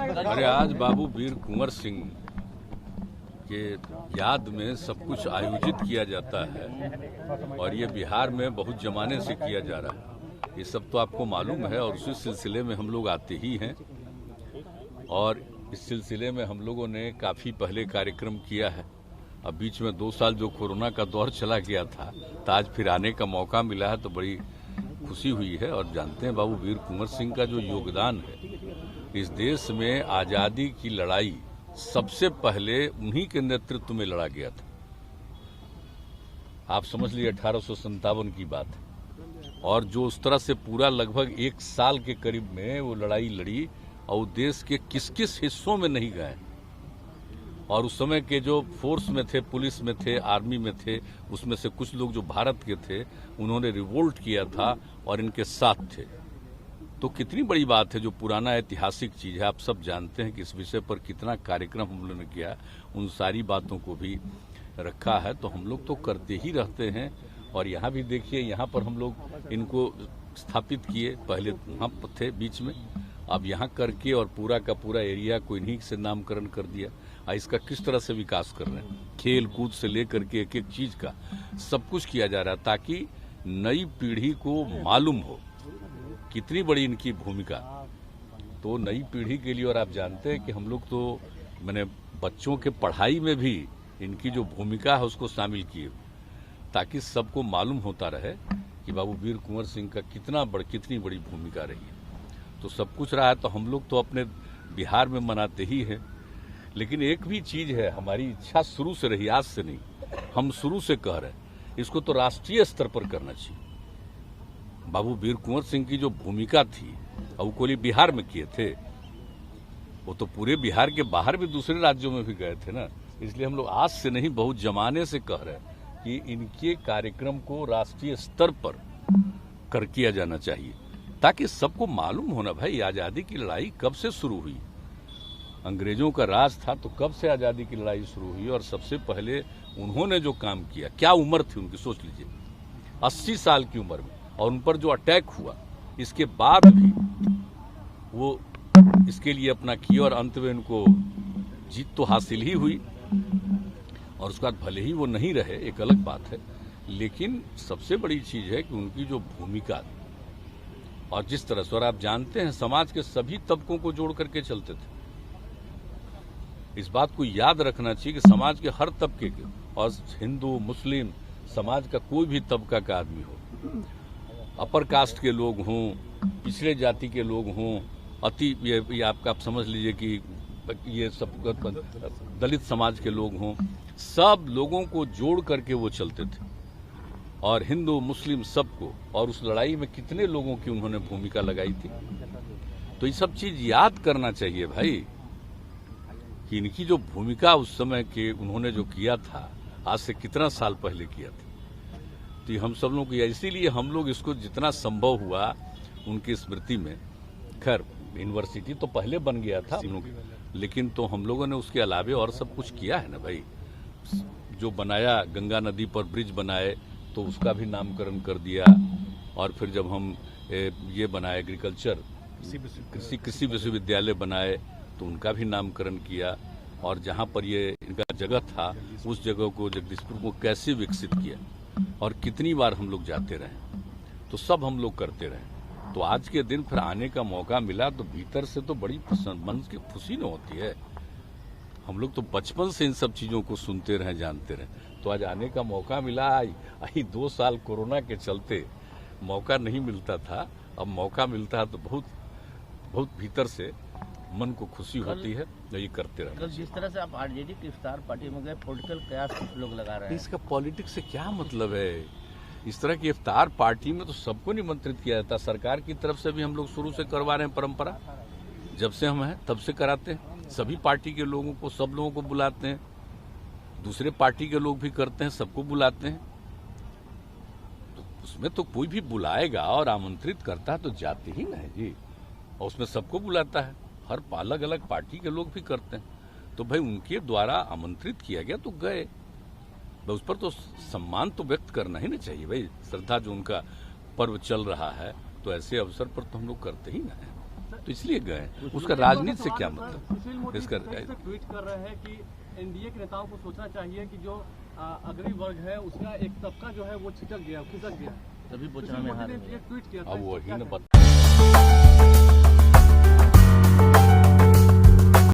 अरे आज बाबू वीर कुंवर सिंह के याद में सब कुछ आयोजित किया जाता है और ये बिहार में बहुत जमाने से किया जा रहा है। ये सब तो आपको मालूम है और उसी सिलसिले में हम लोग आते ही हैं और इस सिलसिले में हम लोगों ने काफ़ी पहले कार्यक्रम किया है। अब बीच में 2 साल जो कोरोना का दौर चला गया था तो आज फिर आने का मौका मिला है तो बड़ी खुशी हुई है। और जानते हैं बाबू वीर कुंवर सिंह का जो योगदान है इस देश में आज़ादी की लड़ाई सबसे पहले उन्हीं के नेतृत्व में लड़ा गया था। आप समझ लीजिए 1857 की बात है और जो उस तरह से पूरा लगभग 1 साल के करीब में वो लड़ाई लड़ी और देश के किस किस हिस्सों में नहीं गए और उस समय के जो फोर्स में थे, पुलिस में थे, आर्मी में थे, उसमें से कुछ लोग जो भारत के थे उन्होंने रिवोल्ट किया था और इनके साथ थे। तो कितनी बड़ी बात है, जो पुराना ऐतिहासिक चीज है। आप सब जानते हैं कि इस विषय पर कितना कार्यक्रम हम लोगों ने किया, उन सारी बातों को भी रखा है। तो हम लोग तो करते ही रहते हैं और यहाँ भी देखिए, यहाँ पर हम लोग इनको स्थापित किए, पहले वहाँ थे बीच में, अब यहाँ करके और पूरा का पूरा एरिया को इन्हीं से नामकरण कर दिया। इसका किस तरह से विकास कर रहे हैं, खेल कूद से लेकर के एक एक चीज का सब कुछ किया जा रहा है ताकि नई पीढ़ी को मालूम हो कितनी बड़ी इनकी भूमिका। तो नई पीढ़ी के लिए, और आप जानते हैं कि हम लोग तो मैंने बच्चों के पढ़ाई में भी इनकी जो भूमिका है उसको शामिल किए ताकि सबको मालूम होता रहे कि बाबू वीर कुंवर सिंह का कितनी बड़ी भूमिका रही है। तो सब कुछ रहा है तो हम लोग तो अपने बिहार में मनाते ही हैं। लेकिन एक भी चीज है, हमारी इच्छा शुरू से रही, आज से नहीं, हम शुरू से कह रहे हैं इसको तो राष्ट्रीय स्तर पर करना चाहिए। बाबू वीर कुंवर सिंह की जो भूमिका थी और वो कोई बिहार में किए थे, वो तो पूरे बिहार के बाहर भी दूसरे राज्यों में भी गए थे ना। इसलिए हम लोग आज से नहीं, बहुत जमाने से कह रहे हैं कि इनके कार्यक्रम को राष्ट्रीय स्तर पर किया जाना चाहिए ताकि सबको मालूम होना भाई आजादी की लड़ाई कब से शुरू हुई। अंग्रेजों का राज था तो कब से आजादी की लड़ाई शुरू हुई और सबसे पहले उन्होंने जो काम किया, क्या उम्र थी उनकी, सोच लीजिए 80 साल की उम्र में, और उन पर जो अटैक हुआ इसके बाद भी वो इसके लिए अपना किया और अंत में उनको जीत तो हासिल ही हुई। और उसके बाद भले ही वो नहीं रहे, एक अलग बात है, लेकिन सबसे बड़ी चीज है कि उनकी जो भूमिका और जिस तरह से, और आप जानते हैं समाज के सभी तबकों को जोड़ करके चलते थे। इस बात को याद रखना चाहिए कि समाज के हर तबके के, और हिंदू मुस्लिम समाज का कोई भी तबका का आदमी हो, अपर कास्ट के लोग हों, पिछड़े जाति के लोग हों, ये आपका आप समझ लीजिए कि ये सब दलित समाज के लोग हों, सब लोगों को जोड़ करके वो चलते थे और हिंदू मुस्लिम सबको, और उस लड़ाई में कितने लोगों की उन्होंने भूमिका लगाई थी। तो ये सब चीज याद करना चाहिए भाई कि इनकी जो भूमिका उस समय के उन्होंने जो किया था, आज से कितना साल पहले किया था। तो हम सब लोग, इसीलिए हम लोग इसको जितना संभव हुआ उनकी स्मृति में, खैर यूनिवर्सिटी तो पहले बन गया था लेकिन तो हम लोगों ने उसके अलावे और सब कुछ किया है ना भाई। जो बनाया, गंगा नदी पर ब्रिज बनाए तो उसका भी नामकरण कर दिया, और फिर जब हम ये बनाए एग्रीकल्चर कृषि विश्वविद्यालय बनाए तो उनका भी नामकरण किया, और जहाँ पर ये इनका जगह था उस जगह को, जगदीशपुर को कैसे विकसित किया और कितनी बार हम लोग जाते रहे, तो सब हम लोग करते रहे। तो आज के दिन फिर आने का मौका मिला तो भीतर से तो बड़ी मन की खुशी न होती है। हम लोग तो बचपन से इन सब चीजों को सुनते रहे, जानते रहे, तो आज आने का मौका मिला। आई 2 साल कोरोना के चलते मौका नहीं मिलता था, अब मौका मिलता है तो बहुत बहुत भीतर से मन को खुशी होती है, जो ये करते रहे। जिस तरह से आप आरजेडी की इफ्तार पार्टी में गए, पॉलिटिकल कयास कुछ लोग लगा रहे हैं, इसका पॉलिटिक्स से क्या मतलब है? इस तरह की इफ्तार पार्टी में तो सबको निमंत्रित किया जाता है। सरकार की तरफ से भी हम लोग शुरू से करवा रहे हैं, परंपरा जब से हम हैं तब से कराते हैं। सभी पार्टी के लोगों को, सब लोगों को बुलाते हैं, दूसरे पार्टी के लोग भी करते हैं, सबको बुलाते हैं। तो उसमें तो कोई भी बुलाएगा और आमंत्रित करता है तो जाते ही ना है जी, और उसमें सबको बुलाता है, हर अलग अलग पार्टी के लोग भी करते हैं। तो भाई उनके द्वारा आमंत्रित किया गया तो गए, उस पर तो सम्मान तो व्यक्त करना ही नहीं चाहिए भाई। श्रद्धा जो उनका पर्व चल रहा है तो ऐसे अवसर पर तो हम लोग करते ही ना है। तो इसलिए गए। उसका राजनीति से क्या मतलब? सुशील मोदी इसका ट्वीट कर रहे हैं कि एनडीए के नेताओं को सोचना चाहिए कि जो अग्रणी वर्ग है उसका एक तबका जो है वो छिटक गया, खिसक गया। तभी सुशील बोचना में मोदी हार ने गए। एक ट्वीट किया था। अब वही क्या न कहें? बता